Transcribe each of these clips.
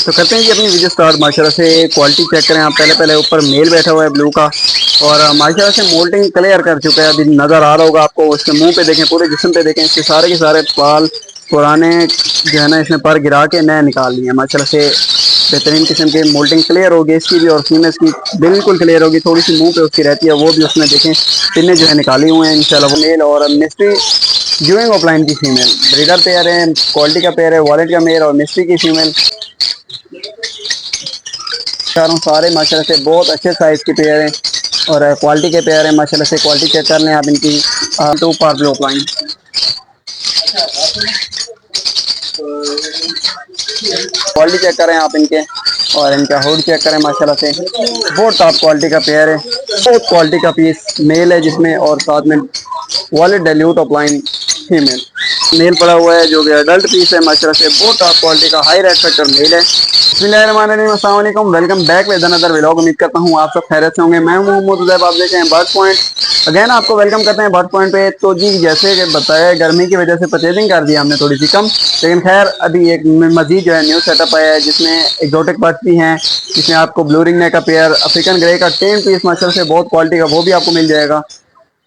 तो करते हैं जी अपनी वीडियो स्टार्ट। माशाल्लाह से क्वालिटी चेक करें आप। पहले ऊपर मेल बैठा हुआ है ब्लू का, और माशाल्लाह से मोल्टिंग क्लियर कर चुका है। अभी नज़र आ रहा होगा आपको, उसके मुंह पे देखें, पूरे जिस्म पे देखें, इसके सारे के सारे बाल पुराने जो है ना इसने पर गिरा के नए निकाल लिए हैं। माशाल्लाह से बेहतरीन किस्म की मोल्टिंग क्लियर होगी इसकी भी, और फीमेल्स की बिल्कुल क्लियर होगी। थोड़ी सी मुंह पे उसकी रहती है, वो भी उसमें देखें पिन्ने जो है निकाली हुए हैं इंशाल्लाह। वो मेल और मिस्ट्री ड्यूइंग ऑफलाइन की फीमेल, ब्रीडर पेयर है, क्वालिटी का पेयर है, वॉलेट का मेल और मिस्ट्री की फीमेल। चारों सारे माशाल्लाह से बहुत अच्छे साइज के पेयर हैं और क्वालिटी के पेयर हैं। माशाल्लाह से क्वालिटी चेक कर लें आप इनकी। Two parblue opaline quality check करें आप इनके, और इनका हुड चेक करें। माशाल्लाह से बहुत टॉप क्वालिटी का पेयर है, बहुत क्वालिटी का पीस मेल है जिसमें, और साथ में violet dilute opaline female. Male पड़ा हुआ है जो कि अडल्ट पीस है। माशाल्लाह से बहुत टॉप क्वालिटी का हाई रेड फैक्टर मेल है। बिस्मिल्लाहिर्रहमानिर्रहीम, अस्सलाम वालेकुम, welcome back with another vlog. उम्मीद करता हूँ आप सब खैरियत से होंगे। मैं हूँ मोहम्मद उज़ैब, आप देख रहे हैं बर्ड पॉइंट। अगेन आपको वेलकम करते हैं बर्ड पॉइंट पे। तो जी जैसे कि बताया, गर्मी की वजह से परचेजिंग कर दिया हमने थोड़ी सी कम, लेकिन खैर अभी एक मजीद जो है न्यू सेटअप आया है जिसमें एक्जोटिक बर्ड्स भी हैं, जिसमें आपको ब्लू रिंग नेक का पेयर, अफ्रीकन ग्रे का 10 पीस माशाल्लाह से बहुत क्वालिटी का, वो भी आपको मिल जाएगा।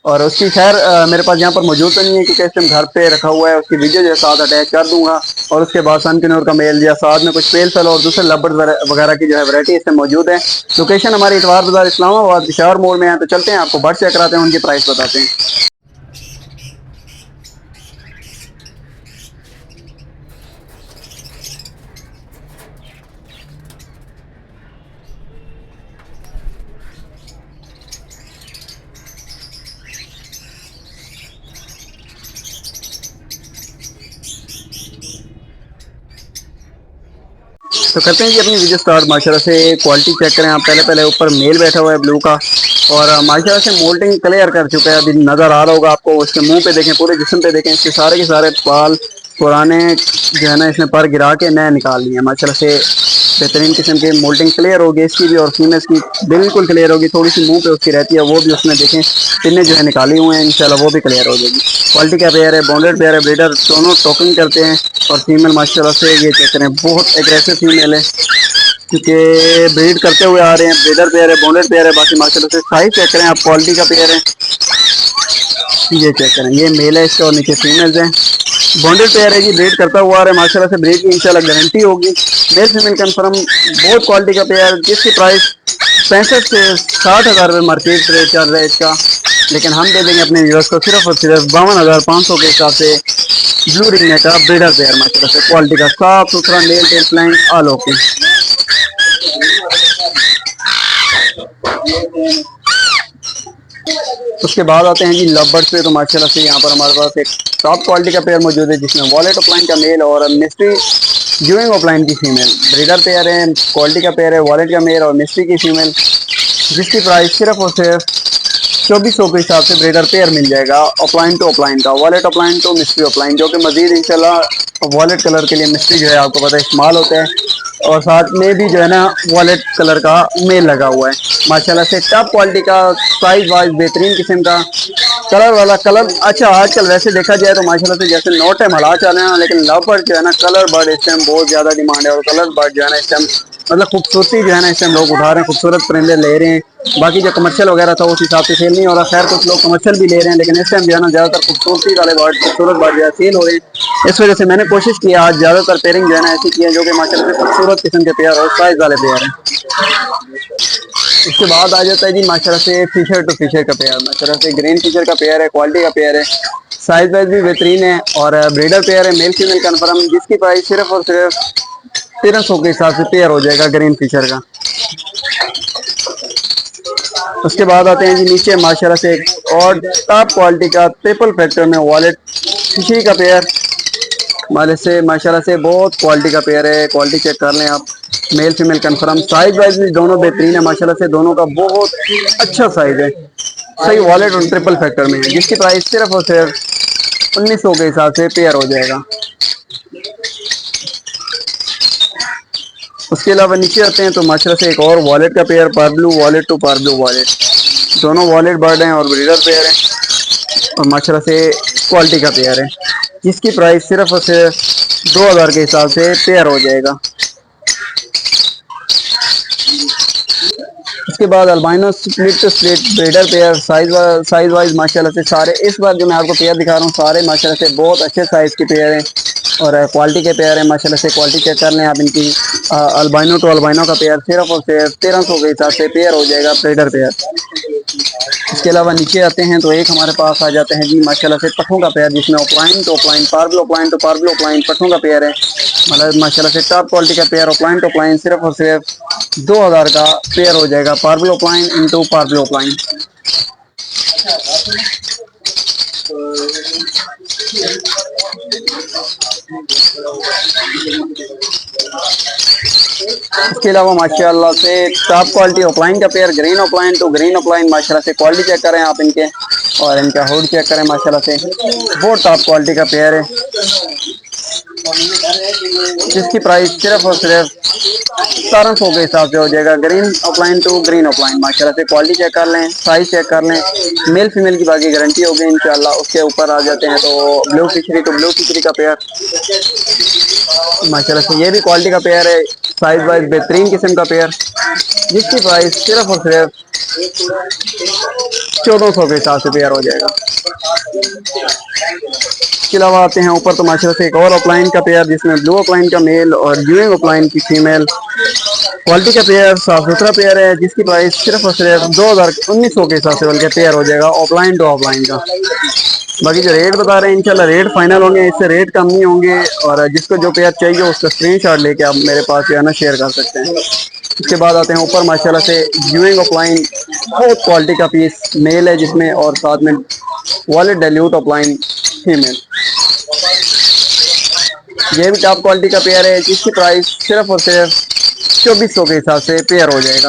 और उसकी खैर मेरे पास यहाँ पर मौजूद तो नहीं है क्योंकि इस टाइम घर पे रखा हुआ है। उसकी वीडियो जो है साथ अटैच कर दूंगा, और उसके बाद सन किनोर का मेल या साथ में कुछ पेल फल और दूसरे लबड़ वगैरह की जो है वैरायटी इसमें मौजूद है। लोकेशन हमारी इतवार बाजार इस्लामाबाद पिशावर मोड़ में है। तो चलते हैं आपको बर्ड चेक कराते हैं, उनकी प्राइस बताते हैं। तो करते हैं जी अपनी वीडियो स्टार्ट। माशाल्लाह से क्वालिटी चेक करें आप। पहले ऊपर मेल बैठा हुआ है ब्लू का, और माशाल्लाह से मोल्टिंग क्लियर कर चुका है। अभी नज़र आ रहा होगा आपको, उसके मुंह पे देखें, पूरे जिस्म पे देखें, इसके सारे के सारे बाल पुराने जो है ना इसने पर गिरा के नए निकाल लिए हैं। माशाल्लाह से बेहतरीन किस्म की मोल्टिंग क्लियर होगी इसकी भी, और फीमेल्स की बिल्कुल क्लियर होगी। थोड़ी सी मुंह पे उसकी रहती है, वो भी उसमें देखें पिन्ने जो है निकाली हुए हैं इंशाल्लाह, वो भी क्लियर हो जाएगी। क्वालिटी का पेयर है, बॉन्डेड पेयर है, ब्रीडर दोनों टोकन करते हैं। और फीमेल माशाल्लाह से ये चेक करें, बहुत एग्रेसिव फीमेल है क्योंकि ब्रीड करते हुए आ रहे हैं। ब्रीडर पेयर है, बॉन्डेड पेयर है। बाकी माशाल्लाह से साइज चेक करें आप, क्वालिटी का पेयर है। ये चेक करें, ये मेल है इसका और नीचे फीमेल्स हैं। बॉन्डेड पेयर है जी, ब्रीड करता हुआ आ रहा है। माशाल्लाह से ब्रीड की इंशाल्लाह गारंटी होगी। मेल फीमेल कन्फर्म, बहुत क्वालिटी का पेयर, जिसकी प्राइस 65 से 60 हज़ार रुपये मार्केट रेट चल रहा है इसका, लेकिन हम दे देंगे अपने व्यूअर्स को सिर्फ और सिर्फ 52,500 के हिसाब से। ब्लू रिंग का ब्रीडर पेयर माशाल्लाह से क्वालिटी का, साफ सुथरा, mail tail flying all okay. उसके बाद आते हैं जी लव बर्ड्स पे। तो माशाल्लाह से यहाँ पर हमारे पास एक टॉप क्वालिटी का पेयर मौजूद है जिसमें वॉलेट ऑफलाइन का मेल और मिस्ट्री ड्यूइंग ऑफलाइन की फीमेल। ब्रीडर पेयर है, क्वालिटी का पेयर है, वॉलेट का मेल और मिस्ट्री की फीमेल, जिसकी प्राइस सिर्फ और सिर्फ 2400 के हिसाब से ब्रीडर पेयर मिल जाएगा। ऑफलाइन टू ऑफलाइन का, violet opaline to mystery opaline, जो कि मजीद इंशाल्लाह वॉलेट कलर के लिए मिस्ट्री जो है आपको पता है इस्तेमाल होता है, और साथ में भी जो है ना वॉलेट कलर का मेल लगा हुआ है। माशाल्लाह से टॉप क्वालिटी का, साइज वाइज बेहतरीन किस्म का, कलर वाला कलर। अच्छा आजकल वैसे देखा जाए तो माशाल्लाह से जैसे नो टाइम हला चल रहे हैं, लेकिन लव बर्ड जो है ना, कलर बर्ड इस टाइम बहुत ज़्यादा डिमांड है। और कलर बर्ड जो है ना इस टाइम मतलब खूबसूरती जो है ना इस टाइम लोग उठा रहे हैं, खूबसूरत परिंदे ले रहे हैं। बाकी जो कमर्शियल वगैरह था उस हिसाब से सेल नहीं हो रहा। खैर कुछ लोग कमर्शियल भी ले रहे हैं, लेकिन इस टाइम जो है ना ज़्यादातर खूबसूरती वाले बर्ड, खूबसूरत बर्ड जो है सेल हो रहे हैं। इस वजह से मैंने कोशिश की आज ज़्यादातर पेयरिंग जो है ना ऐसी की है जो कि माशाल्लाह से खूबसूरत किस्म के पेयर और साइज वाले पेयर हैं। उसके बाद आ जाता है जी माशाल्लाह से फिशर टू फिशर का पेयर। माशाल्लाह से ग्रीन फिशर का पेयर है, क्वालिटी का पेयर है, साइज वाइज भी बेहतरीन है, और ब्रीडर पेयर है, मेल फीमेल कन्फर्म, जिसकी प्राइस सिर्फ और सिर्फ 1300 के हिसाब से पेयर हो जाएगा ग्रीन फिशर का। उसके बाद आते हैं जी नीचे माशाल्लाह से एक और टॉप क्वालिटी का ट्रिपल फैक्टर में वॉलेट फिशरी का पेयर। माशाल्लाह से बहुत क्वालिटी का पेयर है, क्वालिटी चेक कर लें आप, male female confirm, size wise भी दोनों बेहतरीन है। माशाल्लाह से दोनों का बहुत अच्छा साइज है, सही वॉलेट और ट्रिपल फैक्टर में है, जिसकी प्राइस सिर्फ और सिर्फ 1900 के हिसाब से पेयर हो जाएगा। उसके अलावा नीचे आते हैं तो माशाल्लाह से एक और वॉलेट का pair, parblue violet to parblue violet, दोनों वॉलेट बर्ड हैं और ब्रीडर पेयर हैं, और माशाल्लाह से क्वालिटी का पेयर है, जिसकी प्राइस सिर्फ और सिर्फ 2000 के हिसाब से पेयर हो जाएगा। उसके बाद albino split to split breeder pair size wise माशाल्लाह से सारे इस बार जो मैं आपको पेयर दिखा रहा हूँ सारे माशाल्लाह से बहुत अच्छे साइज के पेयर हैं और क्वालिटी के पेयर हैं माशाल्लाह से। क्वालिटी चेक कर लें आप इनकी। अल्बाइनो टू अल्बाइनो का पेयर सिर्फ और सिर्फ 1300 के हिसाब से पेयर हो जाएगा, ब्रीडर पेयर। इसके अलावा नीचे आते हैं तो एक हमारे पास आ जाते हैं जी माशाल्लाह से पट्ठों का पेयर, जिसमें opaline to opaline, parblue opaline to parblue opaline पट्ठों का पेयर है। मतलब माशाल्लाह से टॉप क्वालिटी का पेयर ऑफलाइन टू ऑफलाइन सिर्फ और सिर्फ 2000 का पेयर हो जाएगा, parblue opaline into parblue opaline. इसके अलावा माशाल्लाह से टॉप क्वालिटी ऑफलाइन का pair green opaline to green opaline माशाल्लाह से। क्वालिटी चेक करें आप इनके और इनका हुड चेक करें माशाल्लाह से, बहुत टॉप क्वालिटी का पेयर है, जिसकी प्राइस सिर्फ और सिर्फ 1700 के हिसाब से हो जाएगा, green opaline to green opaline माशाल्लाह से। क्वालिटी चेक कर लें, साइज चेक कर लें, मेल फीमेल की बाकी गारंटी होगी इंशाल्लाह। उसके ऊपर आ जाते हैं तो blue fischeri to blue fischeri का पेयर माशाल्लाह से, ये भी क्वालिटी का पेयर है, साइज वाइज बेहतरीन किस्म का पेयर, जिसकी प्राइस सिर्फ और सिर्फ 1400 के हिसाब से पेयर हो जाएगा। इसके अलावा आते हैं ऊपर तो माशाल्लाह से एक और ऑफलाइन का पेयर, जिसमें ब्लू ऑफलाइन का मेल और यूइंग ऑफलाइन की फीमेल। क्वालिटी का पेयर साफ सुथरा पेयर है, जिसकी प्राइस सिर्फ और सिर्फ 1900 के हिसाब से बल्कि पेयर हो जाएगा, ऑफलाइन टू ऑफलाइन का। बाकी जो रेट बता रहे हैं इंशाल्लाह रेट फाइनल होंगे, इससे रेट कम नहीं होंगे। और जिसको जो पेयर चाहिए उसका स्क्रीनशॉट लेके आप मेरे पास जो है ना शेयर कर सकते हैं। इसके बाद आते हैं ऊपर माशाल्लाह से यूइंग ऑफलाइन, बहुत क्वालिटी का पीस मेल है जिसमें, और साथ में वॉलेट डाइल्यूट ऑफलाइन फीमेल। ये भी टॉप क्वालिटी का पेयर है, जिसकी प्राइस सिर्फ और सिर्फ 2400 के हिसाब से पेयर हो जाएगा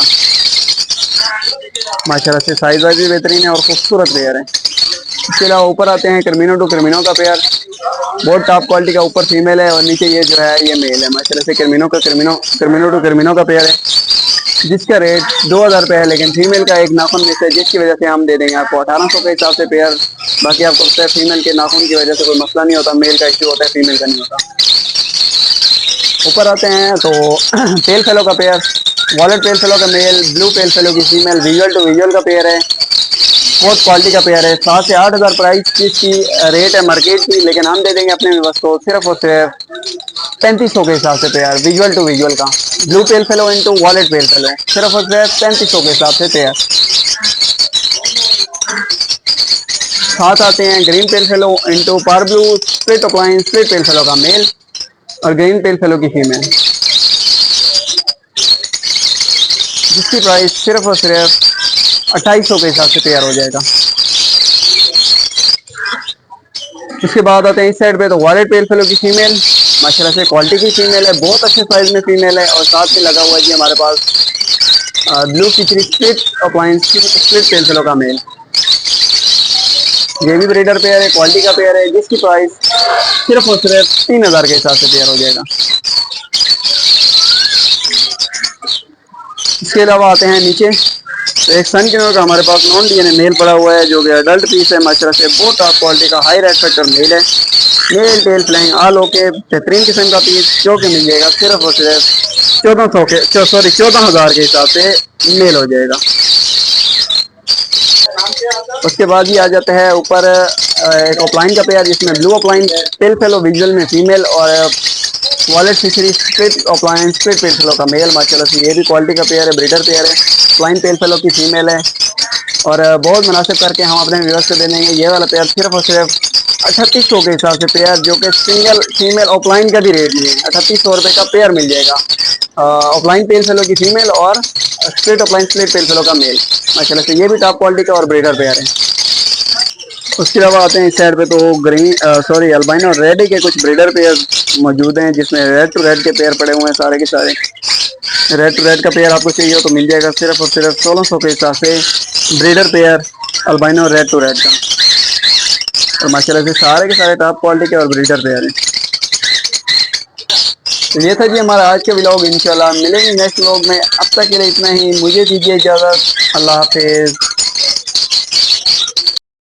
माशाल्लाह से। साइज वाइज भी बेहतरीन है और खूबसूरत पेयर है। इसके अलावा ऊपर आते हैं क्रिमिनो टू क्रिमिनो का पेयर, बहुत टॉप क्वालिटी का, ऊपर फीमेल है और नीचे ये जो है ये मेल है माशाल्लाह से। क्रिमिनो टू क्रिमिनो का पेयर है, जिसका रेट 2000 रुपये है, लेकिन फीमेल का एक नाखून मिस है, जिसकी वजह से हम दे देंगे आपको 1800 के हिसाब से पेयर। बाकी आपको पता है फीमेल के नाखून की वजह से कोई मसला नहीं होता, मेल का इश्यू होता है, फीमेल का नहीं होता। ऊपर आते हैं तो पेल फेलो का पेयर, वॉलेट पेल फेलो का मेल, ब्लू पेल फेलो की फीमेल, विजुअल टू विजुअल का पेयर है, बहुत क्वालिटी का पेयर है। 7 से 8000 प्राइस की रेट है मार्केट की, लेकिन हम दे देंगे अपने व्यवस्था को सिर्फ और सिर्फ 3500 के हिसाब से पेयर, विजुअल टू विजुअल का, ब्लू पेल फेलो इंटू वॉलेट पेल फेलो, सिर्फ और सिर्फ 3500 के हिसाब से पेयर। साथ आते हैं green pale fallow into parblue split opaline split pale fallow का मेल और ग्रीन पेल फेलो की फीमेल, जिसकी प्राइस सिर्फ और सिर्फ 2800 के हिसाब से पेयर हो जाएगा। उसके बाद आते हैं इस साइड पे तो वॉलेट पेल फेलो की फीमेल माशाल्लाह से, क्वालिटी की फीमेल है, बहुत अच्छे साइज में फीमेल है, और साथ में लगा हुआ है जी हमारे पास ब्लू फिशरी स्प्लिट अप्लायंस स्प्लिट पेल फेलो का मेल। ये भी ब्रीडर पेयर है, क्वालिटी का पेयर है, जिसकी प्राइस सिर्फ और सिर्फ 3000 के हिसाब से पेयर हो जाएगा। इसके अलावा आते हैं नीचे तो एक सन किनर का हमारे पास नॉन डीएनए मेल पड़ा हुआ है, जो कि अडल्ट पीस है माशाल्लाह से, बहुत टॉप क्वालिटी का हाई रेड फैक्टर मेल है, mail tail flying all okay, बेहतरीन किस्म का पीस, जो कि मिल जाएगा सिर्फ और सिर्फ 14,000 के हिसाब से मेल हो जाएगा। उसके बाद ही आ जाता है ऊपर एक ऑफलाइन का पेयर, जिसमें blue opaline pale fallow visual में फीमेल और violet fischeri split opaline split pale fallow का मेल माशाल्लाह से। ये भी क्वालिटी का पेयर है, ब्रीडर पेयर है, ऑफलाइन पेल फेलो की फीमेल है, और बहुत मुनासिब करके हम अपने व्यूअर्स को दे देंगे ये वाला पेयर सिर्फ और सिर्फ 3800 के हिसाब से पेयर, जो कि सिंगल फीमेल ऑफलाइन का भी रेट नहीं है, 3800 रुपये का पेयर मिल जाएगा, ऑफलाइन पेल फेलो की फीमेल और split opaline split pale fallow का मेल माशाल्लाह से। ये भी टॉप क्वालिटी का और ब्रीडर पेयर है। उसके अलावा आते हैं इस साइड पे तो ग्रीन सॉरी अल्बाइनो और रेड के कुछ ब्रीडर पेयर मौजूद हैं, जिसमें रेड टू रेड के पेयर पड़े हुए हैं सारे के सारे। रेड टू रेड का पेयर आपको चाहिए हो तो मिल जाएगा सिर्फ और सिर्फ 1600 के हिसाब से breeder pair albino red to red का, और माशाल्लाह से सारे के सारे टॉप क्वालिटी के और ब्रीडर पेयर हैं। तो ये था जी हमारा आज का व्लॉग, इंशाल्लाह मिलेंगे नेक्स्ट व्लॉग में, अब तक के लिए इतना ही, मुझे दीजिए इजाज़त, अल्लाह हाफिज़।